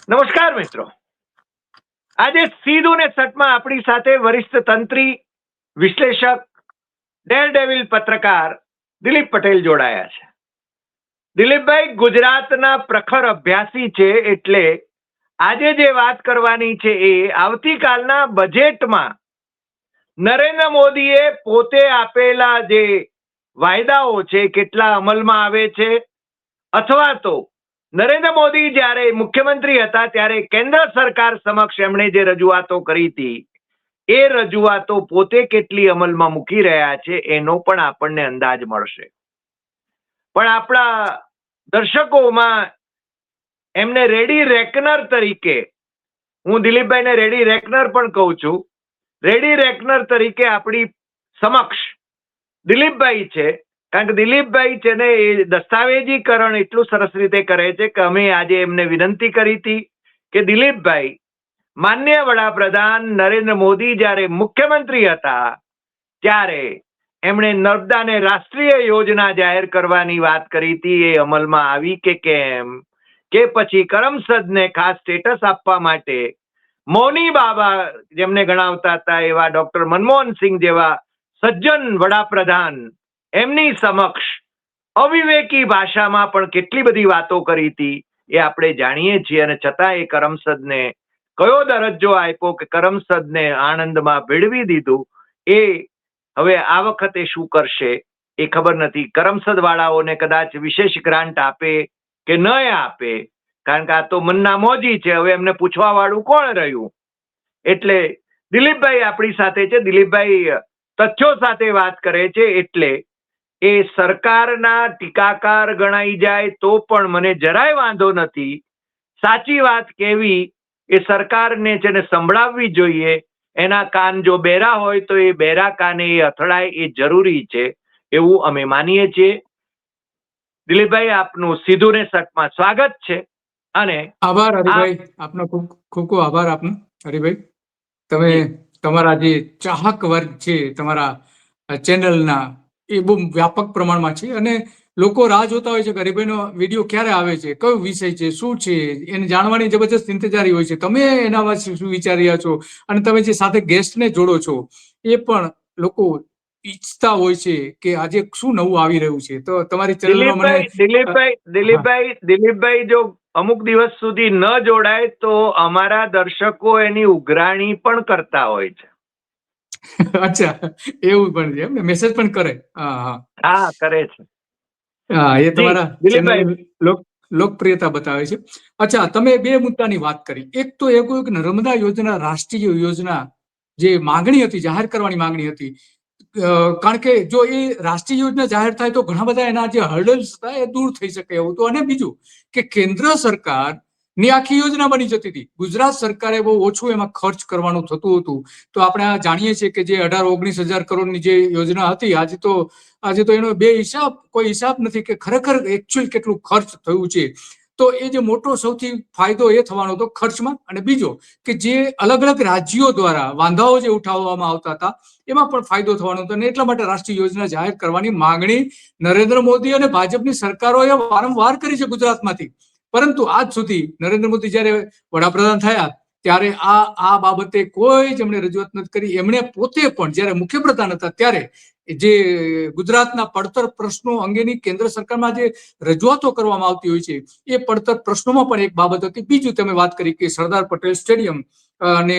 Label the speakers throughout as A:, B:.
A: નમસ્કાર મિત્રો. આજે સીધું ને સટમાં આપણી સાથે વરિષ્ઠ તંત્રી, વિશ્લેષક, ડેરડેવિલ પત્રકાર દિલીપ પટેલ જોડાયા છે. દિલીપભાઈ ગુજરાતના પ્રખર અભ્યાસી છે, એટલે આજે જે વાત કરવાની છે એ આવતીકાલના બજેટમાં નરેન્દ્ર મોદીએ પોતે આપેલા જે વાયદાઓ છે કેટલા અમલમાં આવે છે, અથવા તો નરેન્દ્ર મોદી જ્યારે મુખ્યમંત્રી હતા ત્યારે કેન્દ્ર સરકાર સમક્ષ એમણે જે રજૂઆતો કરી હતી એ રજૂઆતો પોતે કેટલી અમલમાં મૂકી રહ્યા છે એનો પણ આપણને અંદાજ મળશે. પણ આપણા દર્શકોમાં એમને રેડી રેકનર તરીકે, હું દિલીપભાઈને રેડી રેકનર પણ કહું છું, રેડી રેકનર તરીકે આપણી સમક્ષ દિલીપભાઈ છે. કારણ કે દિલીપભાઈ છે ને એ દસ્તાવેજીકરણ એટલું સરસ રીતે કરે છે કે અમે આજે એમને વિનંતી કરી હતી કે દિલીપભાઈ, માનનીય વડાપ્રધાન નરેન્દ્ર મોદી જ્યારે મુખ્યમંત્રી હતા ત્યારે એમણે નર્મદાને રાષ્ટ્રીય યોજના જાહેર કરવાની વાત કરી હતી, એ અમલમાં આવી કે કેમ, કે પછી કરમસદને ખાસ સ્ટેટસ આપવા માટે મૌની બાબા જેમને ગણાવતા હતા એવા ડોક્ટર મનમોહનસિંહ જેવા સજ્જન વડાપ્રધાન એમની સમક્ષ અવિવેકી ભાષામાં પણ કેટલી બધી વાતો કરી હતી એ આપણે જાણીએ છીએ. અને છતાં એ કરમસદને કયો દરજ્જો આપ્યો કે કરમસદને આણંદમાં ભેળવી દીધું, એ હવે આ વખતે શું કરશે એ ખબર નથી. કરમસદ વાળાઓને કદાચ વિશેષ ગ્રાન્ટ આપે કે ન આપે, કારણ કે આ તો મનના મોજી છે, હવે એમને પૂછવા વાળું કોણ રહ્યું. એટલે દિલીપભાઈ આપણી સાથે છે. દિલીપભાઈ તથ્યો સાથે વાત કરે છે, એટલે એ સરકારના ટીકાકાર ગણાઈ જાય તો પણ મને જરાય વાંધો નથી. સાચી વાત કેવી એ સરકારને છે ને સંભળાવવી જોઈએ. એના કાન જો બેરા હોય તો એ બેરા કાને એ અથડાય એ જરૂરી છે, એવું અમે માનીએ છીએ. દિલીપભાઈ, આપનું સીધું ને સટમાં સ્વાગત છે. અને
B: આભાર હરિભાઈ, આપનો ખૂબ ખૂબ આભાર આપનો હરિભાઈ. તમે તમારા જે ચાહક વર્ગ છે તમારા ચેનલના, એ બહુ વ્યાપક પ્રમાણમાં છે અને લોકો રાહ જોતા હોય છે કે હરિભાઈનો વિડીયો ક્યારે આવે છે, કયો વિષય છે, શું છે, એને જાણવાની જબરજસ્ત ઇંતજારી હોય છે. તમે એના વિશે શું વિચારી રહ્યા છો અને તમે જે સાથે ગેસ્ટને જોડો છો એ પણ લોકો ઈચ્છતા હોય છે કે આજે શું નવું આવી રહ્યું છે. તો તમારી ચેનલમાં મને
A: દિલીપભાઈ જો અમુક દિવસ સુધી ન જોડાય તો અમારા દર્શકો એની ઉઘરાણી પણ કરતા હોય છે.
B: અચ્છા, એવું પણ છે એમ, મેસેજ પણ કરે?
A: હા, કરે છે.
B: હા, એ તમારા
A: દિલીપભાઈ,
B: ચેનલ લોકપ્રિયતા બતાવે છે. અચ્છા, તમે બે મુદ્દાની વાત કરી. એક તો એ કહ્યું કે નર્મદા યોજના રાષ્ટ્રીય યોજના જે માંગણી હતી, જાહેર કરવાની માંગણી હતી, કારણ કે જો એ રાષ્ટ્રીય યોજના જાહેર થાય તો ઘણા બધા એના જે હર્ડલ્સ હતા એ દૂર થઈ શકે એવું હતું. અને બીજું કે કેન્દ્ર સરકાર ની આખી યોજના બની જતી હતી, ગુજરાત સરકારે બહુ ઓછું એમાં ખર્ચ કરવાનું થતું હતું. તો આપણે જાણીએ છીએ કે જે 18-19 હજાર કરોડની જે યોજના હતી, આજે તો એનો કોઈ હિસાબ નથી કે ખરેખર એકચ્યુઅલ કેટલું ખર્ચ થયું છે. તો એ જે મોટો સૌથી ફાયદો એ થવાનો હતો ખર્ચમાં. અને બીજો કે જે અલગ અલગ રાજ્યો દ્વારા વાંધાઓ જે ઉઠાવવામાં આવતા હતા એમાં પણ ફાયદો થવાનો હતો. અને એટલા માટે રાષ્ટ્રીય યોજના જાહેર કરવાની માંગણી નરેન્દ્ર મોદી અને ભાજપની સરકારોએ વારંવાર કરી છે ગુજરાતમાંથી. પરંતુ આજ સુધી નરેન્દ્ર મોદી જયારે વડાપ્રધાન થયા ત્યારે આ બાબતે કોઈ જ એમણે રજૂઆત નથી કરી. એમણે પોતે પણ જયારે મુખ્યપ્રધાન હતા ત્યારે જે ગુજરાતના પડતર પ્રશ્નો અંગેની કેન્દ્ર સરકારમાં જે રજૂઆતો કરવામાં આવતી હોય છે એ પડતર પ્રશ્નોમાં પણ એક બાબત હતી. બીજું તમે વાત કરી કે સરદાર પટેલ સ્ટેડિયમ અને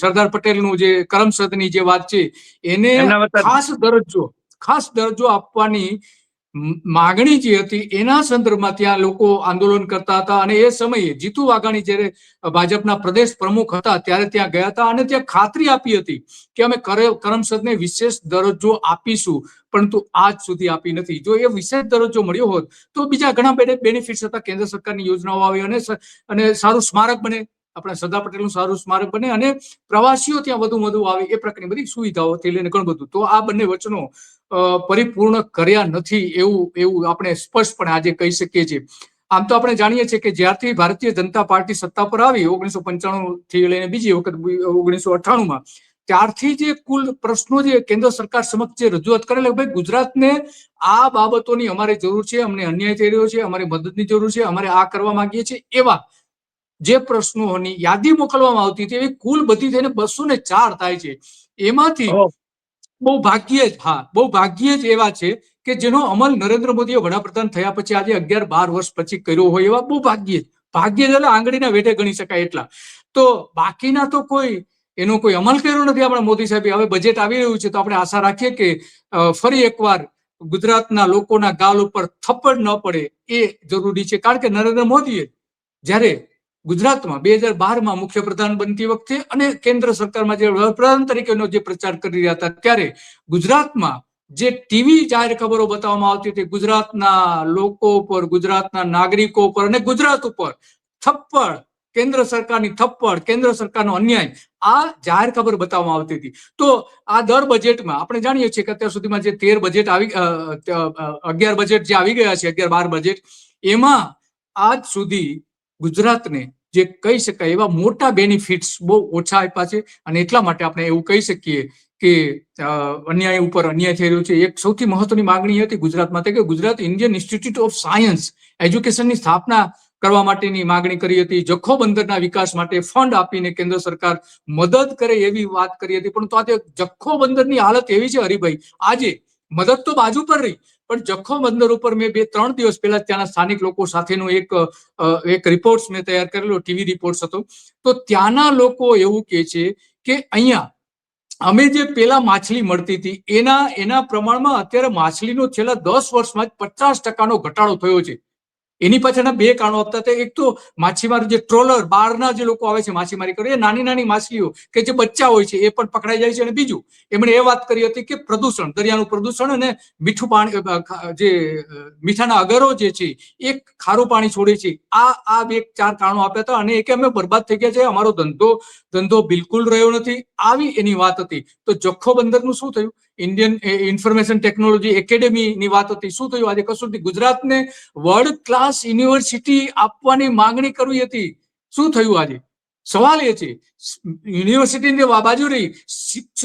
B: સરદાર પટેલનું જે કરમસદની જે વાત છે એને ખાસ દરજ્જો આપવાની માગણી જે હતી એના સંદર્ભમાં ત્યાં લોકો આંદોલન કરતા હતા. અને એ સમયે જીતુ વાઘાણી જયારે ભાજપના પ્રદેશ પ્રમુખ હતા ત્યારે ત્યાં ગયા હતા અને ત્યાં ખાતરી આપી હતી કે અમે કરમસદને વિશેષ દરજ્જો આપીશું, પરંતુ આજ સુધી આપી નથી. જો એ વિશેષ દરજ્જો મળ્યો હોત તો બીજા ઘણા બેનિફિટ્સ હતા, કેન્દ્ર સરકારની યોજનાઓ આવી અને સારું સ્મારક બને, આપણા સરદાર પટેલનું સારું સ્મારક બને અને પ્રવાસીઓ ત્યાં વધુ આવે, એ પ્રકારની બધી સુવિધાઓથી લઈને ઘણું બધું. તો આ બંને વચનો પરિપૂર્ણ કર્યા નથી એવું આપણે સ્પષ્ટપણે આજે કહી શકીએ છીએ. આમ તો આપણે જાણીએ છીએ કે જ્યારથી ભારતીય જનતા પાર્ટી સત્તા પર આવી 1995 થી લઈને બીજી વખત 1998માં, ત્યારથી જે કુલ પ્રશ્નો જે કેન્દ્ર સરકાર સમક્ષ જે રજૂઆત કરેલા, ભાઈ ગુજરાતને આ બાબતોની અમારે જરૂર છે, અમને અન્યાય થઈ રહ્યો છે, અમારે મદદની જરૂર છે, અમારે આ કરવા માંગીએ છીએ, એવા જે પ્રશ્નોની યાદી મોકલવામાં આવતી હતી એવી કુલ બધી થઈને 204 થાય છે. એમાંથી બહુ ભાગ્યે જ એવા છે કે જેનો અમલ નરેન્દ્ર મોદીએ વડાપ્રધાન થયા પછી આજે 11-12 વર્ષ પછી કર્યો હોય એવા બહુ ભાગ્યે એટલે આંગળીના વેઢે ગણી શકાય એટલા. તો બાકીના તો એનો કોઈ અમલ કર્યો નથી આપણા મોદી સાહેબે. હવે બજેટ આવી રહ્યું છે તો આપણે આશા રાખીએ કે ફરી એકવાર ગુજરાતના લોકોના ગાલ ઉપર થપ્પડ ન પડે એ જરૂરી છે. કારણ કે નરેન્દ્ર મોદીએ જ્યારે ગુજરાતમાં 2012માં મુખ્યપ્રધાન બનતી વખતે અને કેન્દ્ર સરકારમાં જે વડાપ્રધાન તરીકેનો જે પ્રચાર કરી રહ્યા હતા ત્યારે ગુજરાતમાં જે ટીવી જાહેર ખબરો બતાવવામાં આવતી હતી ગુજરાતના લોકો ઉપર, ગુજરાતના નાગરિકો ઉપર અને ગુજરાત ઉપર થપ્પડ, કેન્દ્ર સરકારની થપ્પડ, કેન્દ્ર સરકારનો અન્યાય, આ જાહેર ખબર બતાવવામાં આવતી હતી. તો આ દર બજેટમાં આપણે જાણીએ છીએ કે અત્યાર સુધીમાં જે 13 બજેટ 11 બજેટ જે આવી ગયા છે, 11-12 બજેટ, એમાં આજ સુધી ગુજરાતને જે કહી શકાય એવા મોટા બેનિફિટ્સ બહુ ઓછા આપ્યા છે. અને એટલા માટે આપણે એવું કહી શકીએ કે અન્યાય ઉપર અન્યાય થઈ રહ્યો છે. એક સૌથી મહત્વની માંગણી હતી ગુજરાતમાં કે Gujarat Indian institute of science એજ્યુકેશનની સ્થાપના કરવા માટેની માંગણી કરી હતી. જખૌ બંદરના વિકાસ માટે ફંડ આપીને કેન્દ્ર સરકાર મદદ કરે એવી વાત કરી હતી. પરંતુ આજે જખૌ બંદરની હાલત એવી છે હરિભાઈ, આજે મદદ તો બાજુ પર રહી પણ જખૌ બંદર ઉપર મેં 2-3 દિવસ પહેલા ત્યાંના સ્થાનિક લોકો સાથેનો એક રિપોર્ટ મેં તૈયાર કરેલો, ટીવી રિપોર્ટ હતો. તો ત્યાંના લોકો એવું કહે છે કે અહીંયા અમે જે પેલા માછલી મળતી હતી એના પ્રમાણમાં અત્યારે માછલીનો છેલ્લા 10 વર્ષમાં 50% ઘટાડો થયો છે. એની પાછળના 2 કારણો આપતા હતા. એક તો માછીમાર જે ટ્રોલર બહારના જે લોકો આવે છે માછીમારી કરે એ નાની માછલીઓ કે જે બચ્ચા હોય છે એ પણ પકડાઈ જાય છે. અને બીજું એમણે એ વાત કરી હતી કે પ્રદૂષણ, દરિયાનું પ્રદૂષણ અને મીઠું પાણી, જે મીઠાના અગરો જે છે એ ખારું પાણી છોડે છે. આ 2-4 કારણો આપ્યા હતા. અને કે અમે બરબાદ થઈ ગયા છે, અમારો ધંધો બિલકુલ રહ્યો નથી, આવી એની વાત હતી. તો જખૌ બંદરનું શું થયું? ઇન્ડિયન ઇન્ફોર્મેશન ટેકનોલોજી એકેડેમીની વાત હતી, શું થયું? આજે કશું નથી. ગુજરાતને વર્લ્ડ ક્લાસ યુનિવર્સિટી આપવાની માંગણી કરવી હતી, શું થયું? આજે સવાલ એ છે, યુનિવર્સિટીની બાજુ રહી,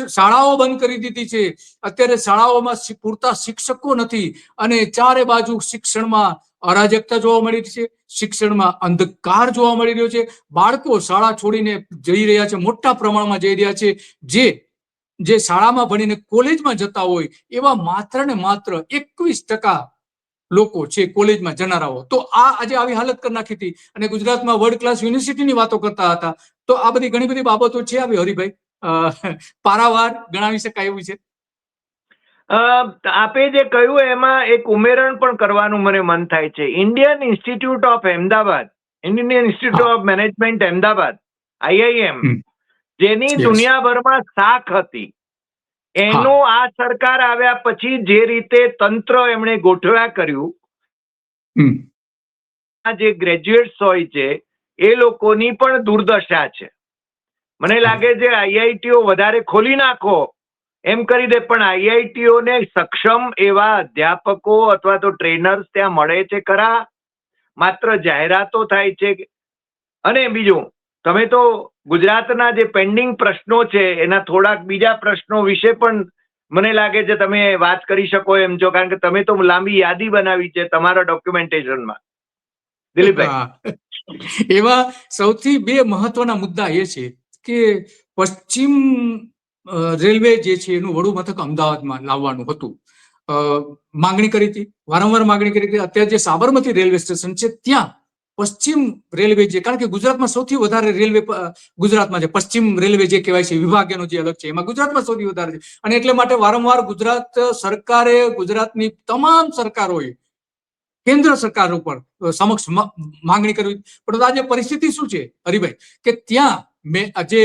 B: શાળાઓ બંધ કરી દીધી છે. અત્યારે શાળાઓમાં પૂરતા શિક્ષકો નથી અને ચારે બાજુ શિક્ષણમાં અરાજકતા જોવા મળી રહી છે, શિક્ષણમાં અંધકાર જોવા મળી રહ્યો છે. બાળકો શાળા છોડીને જઈ રહ્યા છે, મોટા પ્રમાણમાં જઈ રહ્યા છે. જે શાળામાં ભણીને કોલેજમાં જતા હોય એવા માત્ર ને માત્ર 21% લોકો છે કોલેજમાં જનારાઓ. તો આજે આવી હાલત કરી નાખી હતી અને ગુજરાતમાં વર્લ્ડ ક્લાસ યુનિવર્સિટીની વાતો કરતા હતા. તો આ બધી ઘણી બધી બાબતો છે. આવી હરિભાઈ પારાવાર ગણાવી શકાય એવું છે.
A: આપે જે કહ્યું એમાં એક ઉમેરણ પણ કરવાનું મને મન થાય છે. Indian institute of Ahmedabad, Indian institute of management Ahmedabad, IIM, જેની દુનિયાભરમાં શાખ હતી, એનું આ સરકાર આવ્યા પછી જે રીતે તંત્ર એમણે ગોઠવ્યા કર્યું, આ જે ગ્રેજ્યુએટ્સ હોય છે એ લોકોની પણ દુર્દશા છે. મને લાગે છે IITઓ વધારે ખોલી નાખો એમ કરી દે, પણ IITઓને સક્ષમ એવા અધ્યાપકો અથવા તો ટ્રેનર્સ ત્યાં મળે છે ખરા? માત્ર જાહેરાતો થાય છે. અને બીજું, તમે તો ગુજરાતના જે પેન્ડિંગ પ્રશ્નો છે એના થોડાક બીજા પ્રશ્નો વિશે પણ મને લાગે છે તમે વાત કરી શકો એમ છો, કારણ કે તમે તો લાંબી યાદી બનાવી છે તમારા ડોક્યુમેન્ટેશનમાં. દિલીપભાઈ,
B: એવા સૌથી 2 મહત્વના મુદ્દા એ છે કે પશ્ચિમ રેલવે જે છે એનું વડું મથક અમદાવાદમાં લાવવાનું હતું. માંગણી કરી હતી, વારંવાર માંગણી કરી હતી. અત્યારે જે સાબરમતી રેલવે સ્ટેશન છે ત્યાં પશ્ચિમ રેલવે જે, કારણ કે ગુજરાતમાં સૌથી વધારે રેલવે ગુજરાતમાં છે, પશ્ચિમ રેલવે જે કહેવાય છે વિભાગ એનો જે અલગ છે, એમાં ગુજરાતમાં સૌથી વધારે છે. અને એટલે માટે વારંવાર ગુજરાત સરકારે, ગુજરાતની તમામ સરકારોએ કેન્દ્ર સરકાર ઉપર સમક્ષ માંગણી કરવી. પણ આજે પરિસ્થિતિ શું છે હરિભાઈ કે ત્યાં જે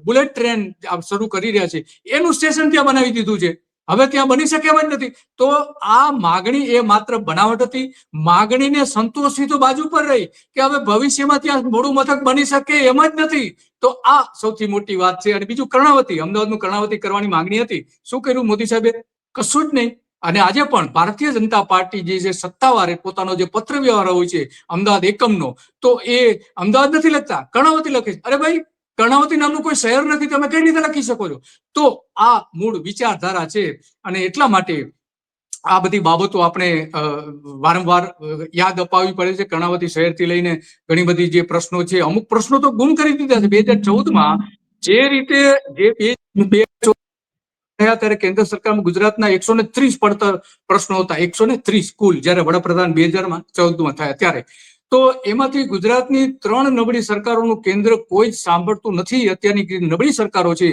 B: બુલેટ ટ્રેન શરૂ કરી રહ્યા છે એનું સ્ટેશન ત્યાં બનાવી દીધું છે. હવે ત્યાં બની શકે એમ જ નથી. તો આ માગણી એ માત્ર બનાવટ હતી. માગણીને સંતોષવી તો બાજુ પર રહી કે હવે ભવિષ્યમાં ત્યાં મોડું મથક બની શકે એમ જ નથી. તો આ સૌથી મોટી વાત છે. અને બીજું કર્ણાવતી, અમદાવાદનું કર્ણાવતી કરવાની માંગણી હતી. શું કર્યું મોદી સાહેબે? કશું જ નહીં. અને આજે પણ ભારતીય જનતા પાર્ટી જે સત્તાવારે પોતાનો જે પત્ર વ્યવહાર હોય છે અમદાવાદ એકમનો, તો એ અમદાવાદ નથી લખતા, કર્ણાવતી લખે છે. અરે ભાઈ, કર્ણાવતી નામનું કોઈ શહેર નથી, તમે કઈ રીતે લખી શકો છો? તો આ મૂળ વિચારધારા છે. અને એટલા માટે આ બધી બાબતો આપણે વારંવાર યાદ અપાવવી પડે છે. કર્ણાવતી શહેરથી લઈને ઘણી બધી જે પ્રશ્નો છે, અમુક પ્રશ્નો તો ગુમ કરી દીધા છે. 2014માં જે રીતે ત્યારે કેન્દ્ર સરકારમાં ગુજરાતના 130 પડતર પ્રશ્નો હતા, 130 કુલ, જયારે વડાપ્રધાન 2014માં થયા ત્યારે. તો એમાંથી ગુજરાતની 3 નબળી સરકારોનું કેન્દ્ર કોઈ જ સાંભળતું નથી. અત્યારની નબળી સરકારો છે,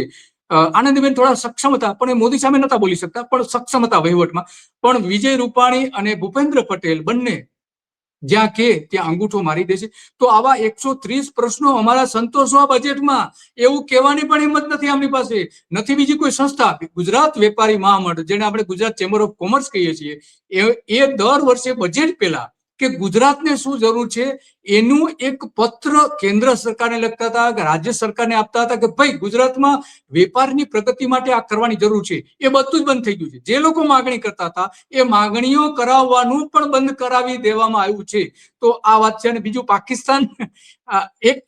B: આનંદીબેન થોડા સક્ષમ હતા, પણ એ મોદી સામે નતા બોલી શકતા, પણ સક્ષમ હતા વહીવટમાં. પણ વિજય રૂપાણી અને ભૂપેન્દ્ર પટેલ બંને જ્યાં કે ત્યાં અંગૂઠો મારી દે છે. તો આવા 130 પ્રશ્નો અમારા સંતોષવા બજેટમાં, એવું કહેવાની પણ હિંમત નથી આમની પાસે. નથી બીજી કોઈ સંસ્થા. ગુજરાત વેપારી મહામંડળ, જેને આપણે ગુજરાત ચેમ્બર ઓફ કોમર્સ કહીએ છીએ, એ દર વર્ષે બજેટ પહેલા કે ગુજરાતને શું જરૂર છે એનું એક પત્ર કેન્દ્ર સરકારને લખતા હતા, કે રાજ્ય સરકારને આપતા હતા, કે ભાઈ ગુજરાતમાં વેપારની પ્રગતિ માટે આ કરવાની જરૂર છે. એ બધું જ બંધ થઈ ગયું છે. જે લોકો માગણી કરતા હતા એ માગણીઓ કરાવવાનું પણ બંધ કરાવી દેવામાં આવ્યું છે. તો આ વાત છે. અને બીજું, પાકિસ્તાન,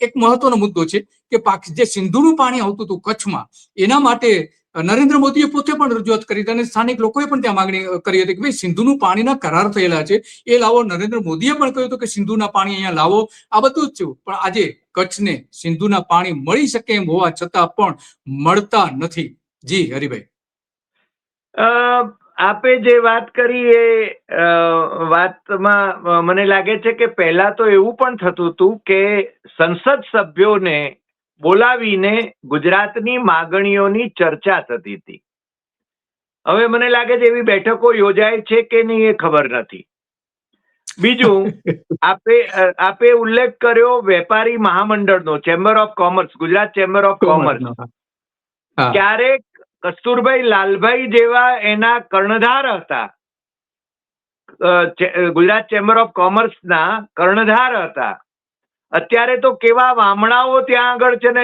B: એક મહત્વનો મુદ્દો છે કે જે સિંધુનું પાણી આવતું હતું કચ્છમાં, એના માટે નરેન્દ્ર મોદીએ પોતે પણ રજૂઆત કરી હતી અને સ્થાનિક લોકોએ પણ ત્યાં માગણી કરી હતી કે ભાઈ સિંધુનું પાણીના કરાર થયેલા છે, એ લાવો. નરેન્દ્ર મોદીએ પણ કહ્યું હતું કે સિંધુના પાણી અહીંયા લાવો. આ બધું જ થયું. પણ આજે કચ્છને સિંધુના પાણી મળી શકે એમ હોવા છતાં પણ મળતા નથી. જી હરિભાઈ.
A: આપે જે વાત કરી એ વાતમાં મને લાગે છે કે પહેલા તો એવું પણ થતું હતું કે સંસદ સભ્યોને બોલાવીને ગુજરાતની માગણીઓની ચર્ચા થતી હતી. હવે મને લાગે છે એવી બેઠકો યોજાય છે કે નહીં એ ખબર નથી. બીજું, આપે ઉલ્લેખ કર્યો વેપારી મહામંડળનો, chamber of commerce, Gujarat chamber of commerce. ક્યારેક કસ્તુરભાઈ લાલભાઈ જેવા એના કર્ણધાર હતા, ગુજરાત ચેમ્બર ઓફ કોમર્સના કર્ણધાર હતા. અત્યારે તો કેવા વામણાઓ ત્યાં આગળ છે ને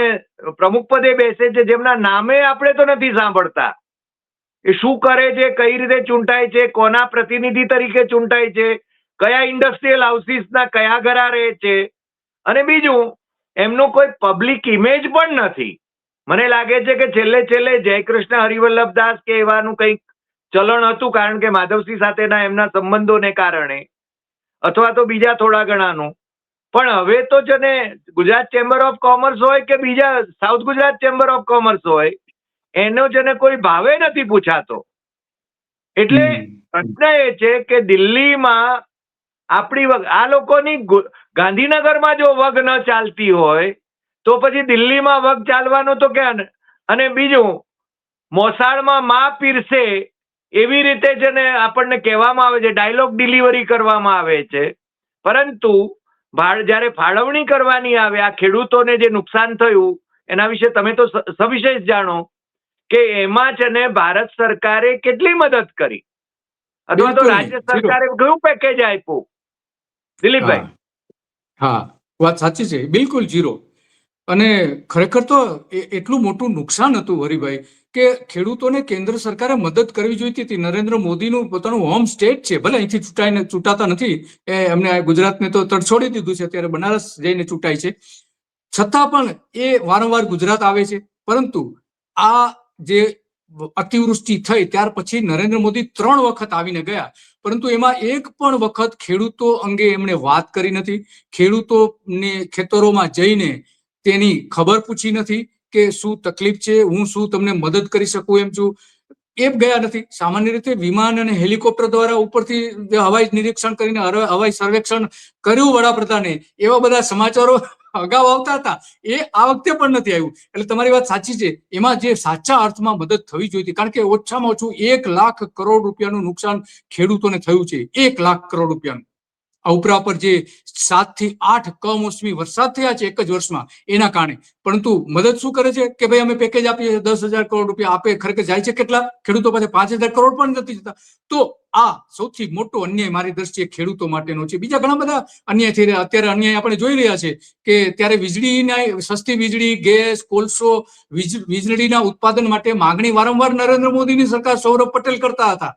A: પ્રમુખ પદે બેસે છે, જેમના નામે આપણે તો નથી સાંભળતા. એ શું કરે છે, કઈ રીતે ચૂંટાય છે, કોના પ્રતિનિધિ તરીકે ચૂંટાય છે, કયા ઇન્ડસ્ટ્રીયલ હાઉસીસના કયા ઘરા રહે છે, અને બીજું એમનો કોઈ પબ્લિક ઇમેજ પણ નથી. મને લાગે છે કે છેલ્લે જયકૃષ્ણ હરિવલ્લભદાસ કે એવાનું કંઈક ચલણ હતું, કારણ કે માધવસિંહ સાથેના એમના સંબંધોને કારણે, અથવા તો બીજા થોડા ઘણાનું. પણ હવે તો છે ને ગુજરાત ચેમ્બર ઓફ કોમર્સ હોય કે બીજા south Gujarat chamber of commerce હોય, એનો છે ને કોઈ ભાવે નથી પૂછાતો. એટલે પ્રશ્ન એ છે કે દિલ્હીમાં આપણી આ લોકોની ગાંધીનગરમાં જો વગ ન ચાલતી હોય તો પછી દિલ્હીમાં વગ ચાલવાનો તો ક્યાં. અને બીજું, મોસાળમાં માં પીરસે એવી રીતે છે ને આપણને કહેવામાં આવે છે, ડાયલોગ ડિલિવરી કરવામાં આવે છે. પરંતુ જ્યારે ફાળવણી કરવાની આવે, આ ખેડૂતોને જે નુકસાન થયું એના વિશે તમે તો સવિશેષ જાણો કે એમાં છે ને ભારત સરકારે કેટલી મદદ કરી, અથવા તો રાજ્ય સરકારે કયું પેકેજ આપ્યું, દિલીપભાઈ?
B: હા, વાત સાચી છે, બિલકુલ ઝીરો. અને ખરેખર તો એટલું મોટું નુકસાન હતું હરિભાઈ કે ખેડૂતોને કેન્દ્ર સરકારે મદદ કરવી જોઈતી હતી. નરેન્દ્ર મોદીનું પોતાનું હોમ સ્ટેટ છે, ભલે અહીંથી ચૂંટાતા નથી, એમને ગુજરાતને તો તડછોડી દીધું છે, અત્યારે બનારસ જઈને ચૂંટાય છે, છતાં પણ એ વારંવાર ગુજરાત આવે છે. પરંતુ આ જે અતિવૃષ્ટિ થઈ ત્યાર પછી નરેન્દ્ર મોદી 3 વખત આવીને ગયા, પરંતુ એમાં એક પણ વખત ખેડૂતો અંગે એમણે વાત કરી નથી. ખેડૂતોને ખેતરોમાં જઈને તેની ખબર પૂછી નથી કે શું તકલીફ છે, હું શું તમને મદદ કરી શકું એમ છું, એ ગયા નથી. સામાન્ય રીતે વિમાન અને હેલિકોપ્ટર દ્વારા ઉપરથી હવાઈ નિરીક્ષણ કરીને હવાઈ સર્વેક્ષણ કર્યું વડાપ્રધાને, એવા બધા સમાચારો અગાઉ આવતા હતા. એ આ વખતે પણ નથી આવ્યું. એટલે તમારી વાત સાચી છે, એમાં જે સાચા અર્થમાં મદદ થવી જોઈએ, કારણ કે ઓછામાં ઓછું 1 લાખ કરોડ રૂપિયાનું નુકસાન ખેડૂતોને થયું છે, 1 લાખ કરોડ રૂપિયાનું. આ ઉપરા પર જે 7 થી 8 કમોસમી વરસાદ થયા છે એક જ વર્ષમાં, એના કારણે. પરંતુ મદદ શું કરે છે કે ભાઈ અમે પેકેજ આપીએ, 10,000 કરોડ રૂપિયા આપે. ખરેખર જાય છે કેટલા? ખેડૂતો પાસે 5,000 કરોડ પણ નથી જતા. તો આ સૌથી મોટો અન્યાય મારી દ્રષ્ટિએ ખેડૂતો માટેનો છે. બીજા ઘણા બધા અન્યાય થઈ રહ્યા. અત્યારે અન્યાય આપણે જોઈ રહ્યા છે કે ત્યારે વીજળીના, સસ્તી વીજળી, ગેસ, કોલસો, વીજળીના ઉત્પાદન માટે માગણી વારંવાર નરેન્દ્ર મોદીની સરકાર, સૌરભ પટેલ કરતા હતા.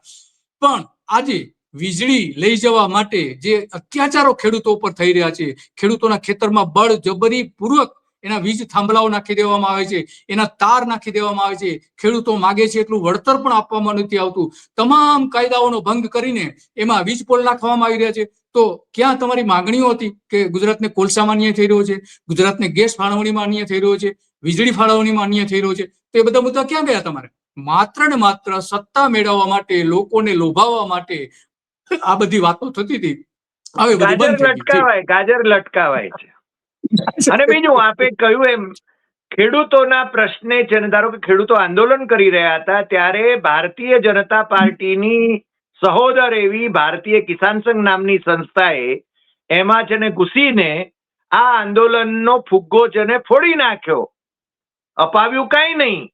B: પણ આજે વીજળી લઈ જવા માટે જે અત્યાચારો ખેડૂતો ઉપર થઈ રહ્યા છે, ખેડૂતોના ખેતરમાં બળજબરી પૂર્વક એના વીજ થાંભલાઓ નાખી દેવામાં આવે છે, એના તાર નાખી દેવામાં આવે છે, ખેડૂતો માગે છે એટલું વળતર પણ આપવામાં નથી આવતું, તમામ કાયદાઓનો ભંગ કરીને એમાં વીજ પોલ નાખવામાં આવી રહ્યા છે. તો ક્યાં તમારી માંગણીઓ હતી કે ગુજરાતને કોલસામાં અન્યાય થઈ રહ્યો છે, ગુજરાતને ગેસ ફાળવણીમાં અન્યાય થઈ રહ્યો છે, વીજળી ફાળવણીમાં અન્યાય થઈ રહ્યો છે? તો એ બધા મુદ્દા ક્યાં ગયા તમારે? માત્ર ને માત્ર સત્તા મેળવવા માટે, લોકોને લોભાવવા માટે આ બધી વાતો થતી હતી. હવે બધું
A: ગાજર
B: બંધ થઈ ગયું.
A: ગાજર લટકાવાય છે. અને બીજું આપે કહ્યું એમ ખેડૂતોના પ્રશ્ને છે ને, ધારો કે ખેડૂતો આંદોલન કરી રહ્યા હતા ત્યારે ભારતીય જનતા પાર્ટીની સહોદર એવી ભારતીય કિસાન સંઘ નામની સંસ્થાએ એમાં છે ને ઘૂસીને આ આંદોલનનો ફુગ્ગો છે ને ફોડી નાખ્યો. અપાવ્યું કઈ નહીં,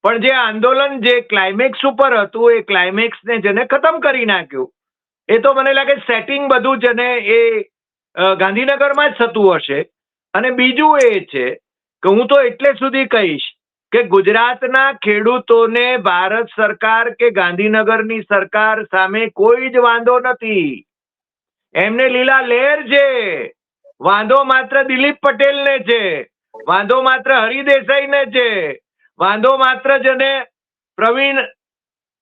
A: પણ જે આંદોલન જે ક્લાઇમેક્સ ઉપર હતું એ ક્લાઇમેક્સને છે ને ખતમ કરી નાખ્યું. એ તો મને લાગે સેટિંગ બધું છે ને એ ગાંધીનગરમાં જ થતું હશે. અને બીજું એ છે કે હું તો એટલે સુધી કહીશ કે ગુજરાતના ખેડૂતોને ભારત સરકાર કે ગાંધીનગરની સરકાર સામે કોઈ જ વાંધો નથી. એમને લીલા લહેર છે. વાંધો માત્ર દિલીપ પટેલને છે, વાંધો માત્ર હરિદેસાઈને છે, વાંધો માત્ર જેને પ્રવીણ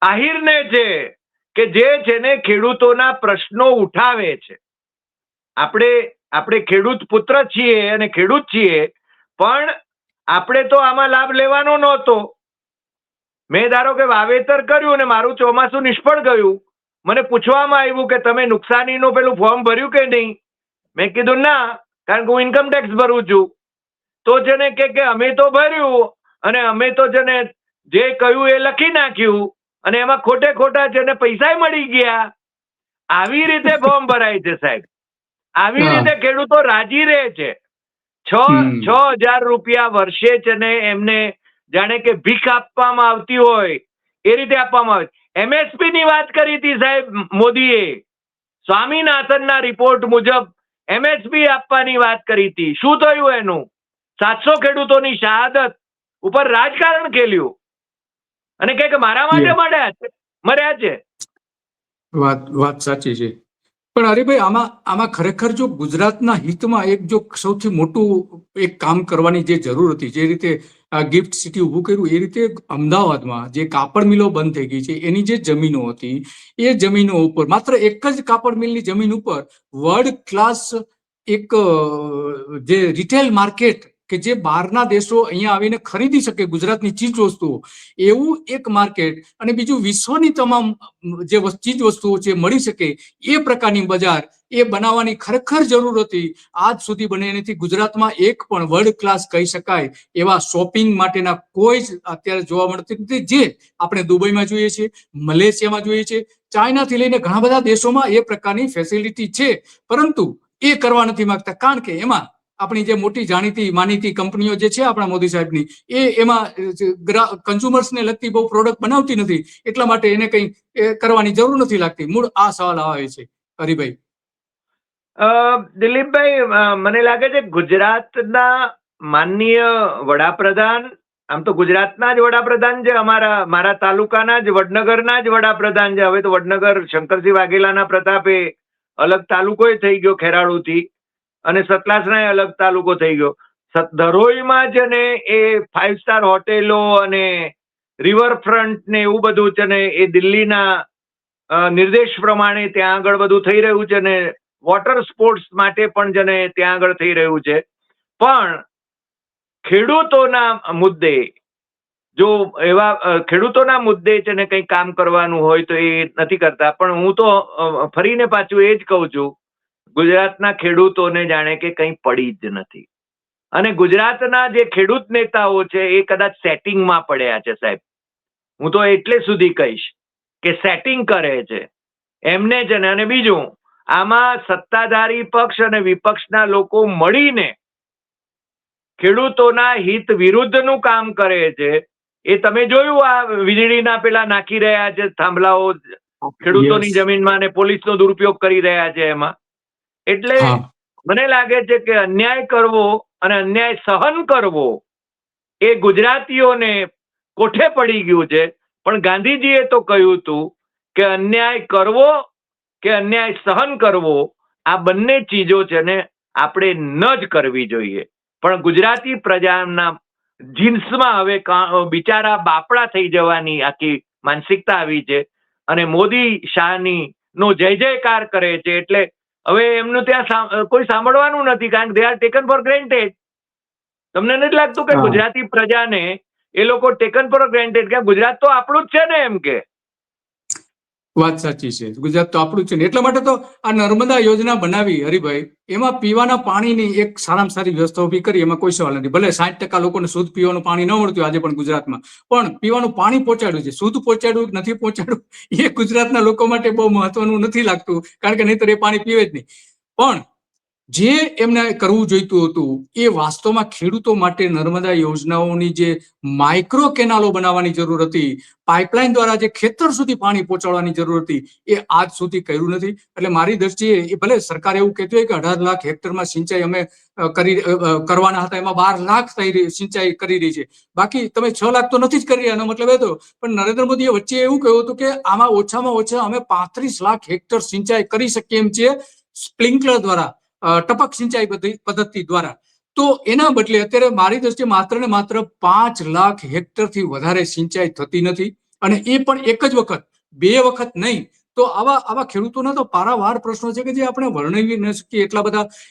A: આહિરને છે કે જે છે ને ખેડૂતોના પ્રશ્નો ઉઠાવે છે. આપણે ખેડૂત પુત્ર છીએ અને ખેડૂત છીએ, પણ આપણે તો આમાં લાભ લેવાનો નહોતો. મેં ધારો કે વાવેતર કર્યું અને મારું ચોમાસું નિષ્ફળ ગયું, મને પૂછવામાં આવ્યું કે તમે નુકસાનીનું પેલું ફોર્મ ભર્યું કે નહીં? મેં કીધું ના, કારણ કે હું ઇન્કમ ટેક્સ ભરું છું. તો છે ને કે અમે તો ભર્યું અને અમે તો છે ને જે કહ્યું એ લખી નાખ્યું અને એમાં ખોટે ખોટા છે ને પૈસા મળી ગયા. આવી રીતે ફોર્મ ભરાય છે સાહેબ. આવી રીતે ખેડૂતો રાજી રહે છે. 6,000 રૂપિયા વર્ષે છે ને એમને જાણે કે ભીખ આપવામાં આવતી હોય એ રીતે આપવામાં આવે. MSP ની વાત કરી હતી સાહેબ મોદીએ. સ્વામીનાથનના રિપોર્ટ મુજબ MSP આપવાની વાત કરી હતી. શું થયું એનું? 700 ખેડૂતોની શહાદત ઉપર રાજકારણ ખેલ્યું અને કે મારા માટે મર્યા છે.
B: વાત સાચી છે. પણ હરિભાઈ, આમાં ખરેખર જો ગુજરાતના હિતમાં એક જો સૌથી મોટું એક કામ કરવાની જે જરૂર હતી, જે રીતે ગિફ્ટ સિટી ઊભું કર્યું, એ રીતે અમદાવાદમાં જે કાપડ મિલો બંધ થઈ ગઈ છે એની જે જમીનો હતી એ જમીનો ઉપર માત્ર એક જ કાપડ મિલની જમીન ઉપર વર્લ્ડ ક્લાસ એક જે રિટેલ માર્કેટ કે જે બહારના દેશો અહીંયા આવીને ખરીદી શકે ગુજરાતની ચીજ વસ્તુઓ, એવું એક માર્કેટ, અને બીજું વિશ્વની તમામ જે ચીજ વસ્તુઓ છે મળી શકે એ પ્રકારની બજાર એ બનાવવાની ખરેખર જરૂર હતી. આજ સુધી બને નથી. ગુજરાતમાં એક પણ વર્લ્ડ ક્લાસ કહી શકાય એવા શોપિંગ માટેના કોઈ જ અત્યારે જોવા મળતી નથી, જે આપણે દુબઈમાં જોઈએ છીએ, મલેશિયામાં જોઈએ છીએ, ચાઇનાથી લઈને ઘણા બધા દેશોમાં એ પ્રકારની ફેસિલિટી છે, પરંતુ એ કરવા નથી માંગતા. કારણ કે એમાં આપણી જે મોટી જાણીતી માનીતી કંપનીઓ જે છે આપણા મોદી સાહેબની, એમાં કન્ઝ્યુમર્સને લગતી બહુ પ્રોડક્ટ બનાવતી નથી, એટલા માટે એને કંઈ કરવાની જરૂર નથી લાગતી. મૂળ આ સવાલ આવે છે હરિભાઈ.
A: દિલીપભાઈ, મને લાગે છે ગુજરાતના માનનીય વડાપ્રધાન, આમ તો ગુજરાતના જ વડાપ્રધાન છે, મારા તાલુકાના જ વડનગરના જ વડાપ્રધાન છે. હવે તો વડનગર શંકરસિંહ વાઘેલાના પ્રતાપે અલગ તાલુકો થઈ ગયો ખેરાળુથી, અને સતલાસના અલગ તાલુકો થઈ ગયો. ધરોઈમાં છે ને એ 5 સ્ટાર હોટેલો અને રિવરફ્રન્ટ ને એવું બધું છે ને એ દિલ્હીના નિર્દેશ પ્રમાણે ત્યાં આગળ બધું થઈ રહ્યું છે ને વોટર સ્પોર્ટ્સ માટે પણ છે ને ત્યાં આગળ થઈ રહ્યું છે. પણ ખેડૂતોના મુદ્દે જો એવા ખેડૂતોના મુદ્દે છે ને કંઈ કામ કરવાનું હોય તો એ નથી કરતા. પણ હું તો ફરીને પાછું એ જ કહું છું, ગુજરાતના ખેડૂતોને જાણે કે કંઈ પડી જ નથી. અને ગુજરાતના જે ખેડૂત નેતાઓ છે એ કદાચ સેટિંગમાં પડ્યા છે સાહેબ. હું તો એટલે સુધી કહીશ કે સેટિંગ કરે છે એમને છે ને. અને બીજું, આમાં સત્તાધારી પક્ષ અને વિપક્ષના લોકો મળીને ખેડૂતોના હિત વિરુદ્ધનું કામ કરે છે. એ તમે જોયું, આ વીજળીના પેલા નાખી રહ્યા છે થાંભલાઓ ખેડૂતોની જમીનમાં અને પોલીસનો દુરુપયોગ કરી રહ્યા છે એમાં. એટલે મને લાગે છે કે અન્યાય કરવો અને અન્યાય સહન કરવો એ ગુજરાતીઓને કોઠે પડી ગયું છે. પણ ગાંધીજીએ તો કહ્યું હતું કે અન્યાય કરવો કે અન્યાય સહન કરવો, આ બંને ચીજો છે ને આપણે ન જ કરવી જોઈએ. પણ ગુજરાતી પ્રજાના જીન્સમાં હવે બિચારા બાપડા થઈ જવાની આખી માનસિકતા આવી છે અને મોદી શાહની નો જય જયકાર કરે છે. એટલે હવે એમનું ત્યાં કોઈ સાંભળવાનું નથી, કારણ કે દે આર ટેકન ફોર ગ્રેન્ટેડ. તમને નથી લાગતું કે ગુજરાતી પ્રજાને એ લોકો ટેકન ફોર ગ્રેન્ટેડ કે ગુજરાત તો આપણું જ છે ને, એમ કે
B: વાત સાચી છે, ગુજરાત તો આપણું છે ને. એટલા માટે તો આ નર્મદા યોજના બનાવી હરિભાઈ, એમાં પીવાના પાણીની એક સારામાં સારી વ્યવસ્થા ઉભી કરી, એમાં કોઈ સવાલ નથી. ભલે 60% લોકોને શુદ્ધ પીવાનું પાણી ન મળતું આજે પણ ગુજરાતમાં, પણ પીવાનું પાણી પહોંચાડ્યું છે. શુદ્ધ પહોંચાડ્યું કે નથી પહોંચાડ્યું એ ગુજરાતના લોકો માટે બહુ મહત્વનું નથી લાગતું, કારણ કે નહીતર એ પાણી પીવે જ નહીં. પણ જે એમને કરવું જોઈતું હતું એ વાસ્તવમાં ખેડૂતો માટે નર્મદા યોજનાઓની જે માઇક્રો કેનાલો બનાવવાની જરૂર હતી, પાઇપલાઇન દ્વારા જે ખેતર સુધી પાણી પહોંચાડવાની જરૂર હતી, એ આજ સુધી કર્યું નથી. એટલે મારી દ્રષ્ટિએ એ ભલે સરકાર એવું કહેતી હોય કે 18 લાખ હેક્ટરમાં સિંચાઈ અમે કરવાના હતા, એમાં 12 લાખ સિંચાઈ કરી રહી છે, બાકી તમે 6 લાખ તો નથી જ કરી રહ્યા. એનો મતલબ એ થયો. પણ નરેન્દ્ર મોદીએ વચ્ચે એવું કહ્યું હતું કે આમાં ઓછામાં ઓછા અમે 35 લાખ હેક્ટર સિંચાઈ કરી શકીએ એમ છીએ સ્પ્રિંકલર દ્વારા, ટપક સિંચાઈ પદ્ધતિ દ્વારા. તો એના બદલે અત્યારે મારી દ્રષ્ટિએ માત્ર ને માત્ર 5 લાખ હેક્ટર થી વધારે સિંચાઈ થતી નથી, અને એ પણ એક જ વખત, 2 વખત નહીં. તો આવા ખેડૂતોના તો પારાવાર પ્રશ્નો છે કે જે આપણે વર્ણવી ન શકીએ,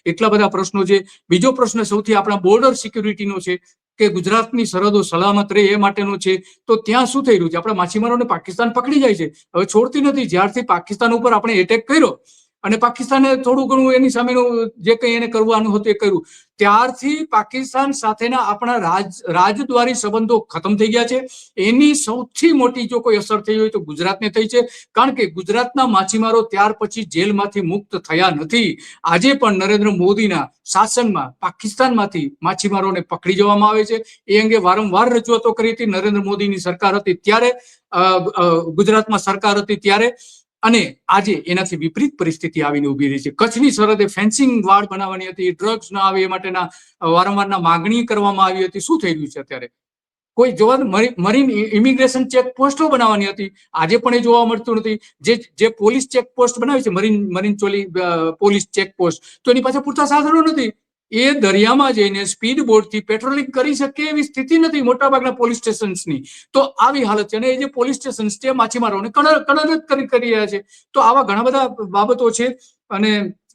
B: એટલા બધા પ્રશ્નો છે. બીજો પ્રશ્ન સૌથી આપણા બોર્ડર સિક્યુરિટીનો છે કે ગુજરાતની સરહદો સલામત રહે એ માટેનો છે. તો ત્યાં શું થઈ રહ્યું છે? આપણા માછીમારોને પાકિસ્તાન પકડી જાય છે, હવે છોડતી નથી. જ્યારથી પાકિસ્તાન ઉપર આપણે એટેક કર્યો અને પાકિસ્તાને થોડું ઘણું એની સામેનું જે કંઈ એને કરવાનું હતું એ કર્યું, ત્યારથી પાકિસ્તાન સાથેના આપણા રાજદ્વારી સંબંધો ખતમ થઈ ગયા છે. એની સૌથી મોટી જો કોઈ અસર થઈ હોય તો ગુજરાતને થઈ છે, કારણ કે ગુજરાતના માછીમારો ત્યાર પછી જેલમાંથી મુક્ત થયા નથી. આજે પણ નરેન્દ્ર મોદીના શાસનમાં પાકિસ્તાનમાંથી માછીમારોને પકડી જવામાં આવે છે. એ અંગે વારંવાર રજૂઆતો કરી હતી. નરેન્દ્ર મોદીની સરકાર હતી ત્યારે, ગુજરાતમાં સરકાર હતી ત્યારે, અને આજે એનાથી વિપરીત પરિસ્થિતિ આવીને ઉભી રહી છે. કચ્છની સરહદે ફેન્સિંગ વાડ બનાવવાની હતી, ડ્રગ્સ ના આવે એ માટેના વારંવારના માગણી કરવામાં આવી હતી. શું થઈ રહ્યું છે અત્યારે? કોઈ જોવા, મરીન ઇમિગ્રેશન ચેકપોસ્ટો બનાવવાની હતી, આજે પણ એ જોવા મળતું નથી. જે પોલીસ ચેકપોસ્ટ બનાવી છે, મરીન પોલીસ ચેકપોસ્ટ, તો એની પાસે પૂરતા સાધનો નથી. એ દરિયામાં જઈને સ્પીડ બોટથી પેટ્રોલિંગ કરી શકે એવી સ્થિતિ નથી મોટાભાગના પોલીસ સ્ટેશન્સની. તો આવી હાલત છે, અને એ જે પોલીસ સ્ટેશન્સ છે માછીમારોને કડક કરી રહ્યા છે. તો આવા ઘણા બધા બાબતો છે, અને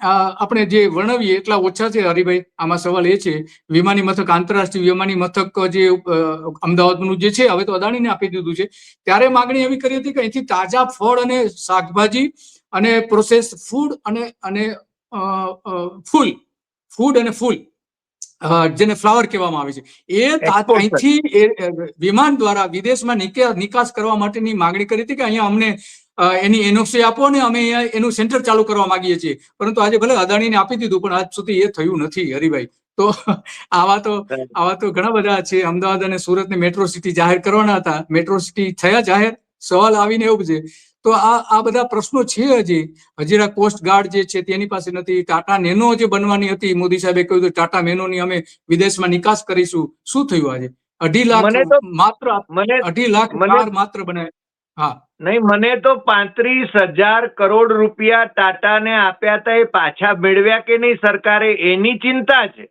B: આપણે જે વર્ણવીએ એટલા ઓછા છે હરિભાઈ. આમાં સવાલ એ છે, વિમાની મથક, આંતરરાષ્ટ્રીય વિમાની મથક જે અમદાવાદનું જે છે, હવે તો અદાણીને આપી દીધું છે. ત્યારે માગણી એવી કરી હતી કે અહીંથી તાજા ફળ અને શાકભાજી અને પ્રોસેસ ફૂડ અને ફૂલ, જેને ફ્લાવર કહેવામાં આવે છે, એ અહીંથી વિમાન દ્વારા વિદેશમાં નિકાસ કરવા માટેની માગણી કરી હતી કે અહીંયા અમને એની એનઓસી આપો ને અમે એનું સેન્ટર ચાલુ કરવા માંગીએ છીએ. પરંતુ આજે ભલે અદાણીને આપી દીધું, પણ આજ સુધી એ થયું નથી હરિભાઈ. તો આવા તો ઘણા બધા છે. અમદાવાદ અને સુરતને મેટ્રો સિટી જાહેર કરવાના હતા, મેટ્રો સિટી થયા જાહેર. સવાલ આવીને એવું છે. તો આ બધા પ્રશ્નો છે. હજીરા કોસ્ટ ગાર્ડ જે છે તેની પાસે નથી. ટાટા નેનો જે બનવાની હતી, મોદી સાહેબે કહ્યું હતું ટાટા નેનોની અમે વિદેશમાં નિકાસ કરીશું. શું થયું આજે? 2.5 લાખ માત્ર બનાવે. હા
A: નહીં, મને તો 35,000 કરોડ રૂપિયા ટાટાને આપ્યા હતા, એ પાછા મેળવ્યા કે નહીં સરકારે, એની ચિંતા છે.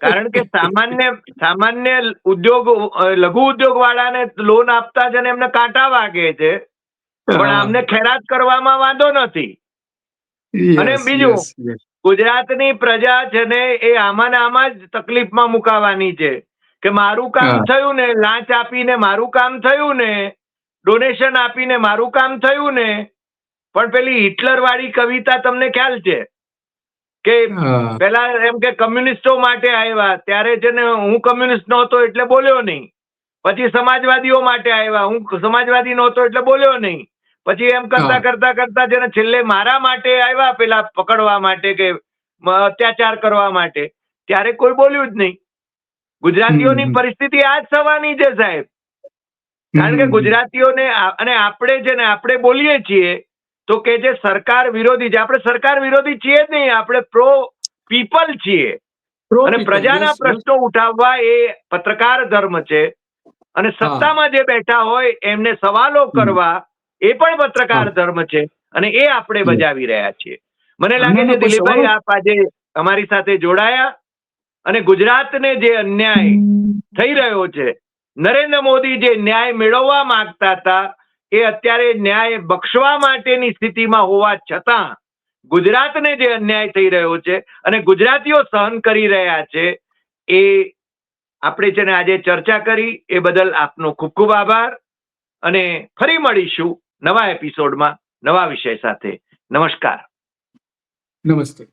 A: કારણ કે સામાન્ય ઉદ્યોગ, લઘુ ઉદ્યોગ વાળાને લોન આપતા જ એમને કાંટા વાગે છે, પણ આમને ખેરાત કરવામાં વાંધો નથી. અને બીજું, ગુજરાતની પ્રજા છે ને એ આમાં ને આમાં જ તકલીફમાં મુકાવાની છે કે મારું કામ થયું ને, લાંચ આપીને મારું કામ થયું ને, ડોનેશન આપીને મારું કામ થયું ને. પણ પેલી હિટલર વાળી કવિતા તમને ખ્યાલ છે કે પેલા એમ કે કમ્યુનિસ્ટો માટે આવ્યા, ત્યારે છે ને હું કમ્યુનિસ્ટ નહોતો એટલે બોલ્યો નહીં. પછી સમાજવાદીઓ માટે આવ્યા, હું સમાજવાદી નહોતો એટલે બોલ્યો નહીં. પછી એમ કરતા છે ને છેલ્લે મારા માટે આવ્યા, પેલા પકડવા માટે કે અત્યાચાર કરવા માટે, ત્યારે કોઈ બોલ્યું જ નહીં. ગુજરાતીઓની પરિસ્થિતિ આ જ થવાની છે સાહેબ. કારણ કે ગુજરાતીઓને, અને આપણે છે ને આપણે બોલીએ છીએ તો કે જે સરકાર વિરોધી છે, આપણે સરકાર વિરોધી છીએ જ નહીં, આપણે પ્રો પીપલ છીએ. અને પ્રજાના પ્રશ્નો ઉઠાવવા એ પત્રકાર ધર્મ છે, અને સત્તામાં જે બેઠા હોય એમને સવાલો કરવા એ પણ પત્રકાર ધર્મ છે, અને એ આપણે બજાવી રહ્યા છીએ. મને લાગે છે દિલીપભાઈ, આપ આજે અમારી સાથે જોડાયા અને ગુજરાતને જે અન્યાય થઈ રહ્યો છે, નરેન્દ્ર મોદી જે ન્યાય મેળવવા માંગતા હતા એ અત્યારે ન્યાય બક્ષવા માટેની સ્થિતિમાં હોવા છતાં ગુજરાતને જે અન્યાય થઈ રહ્યો છે અને ગુજરાતીઓ સહન કરી રહ્યા છે, એ આપણે છે ને આજે ચર્ચા કરી એ બદલ આપનો ખૂબ ખૂબ આભાર. અને ફરી મળીશું નવા એપિસોડમાં નવા વિષય સાથે. નમસ્કાર.
B: નમસ્તે.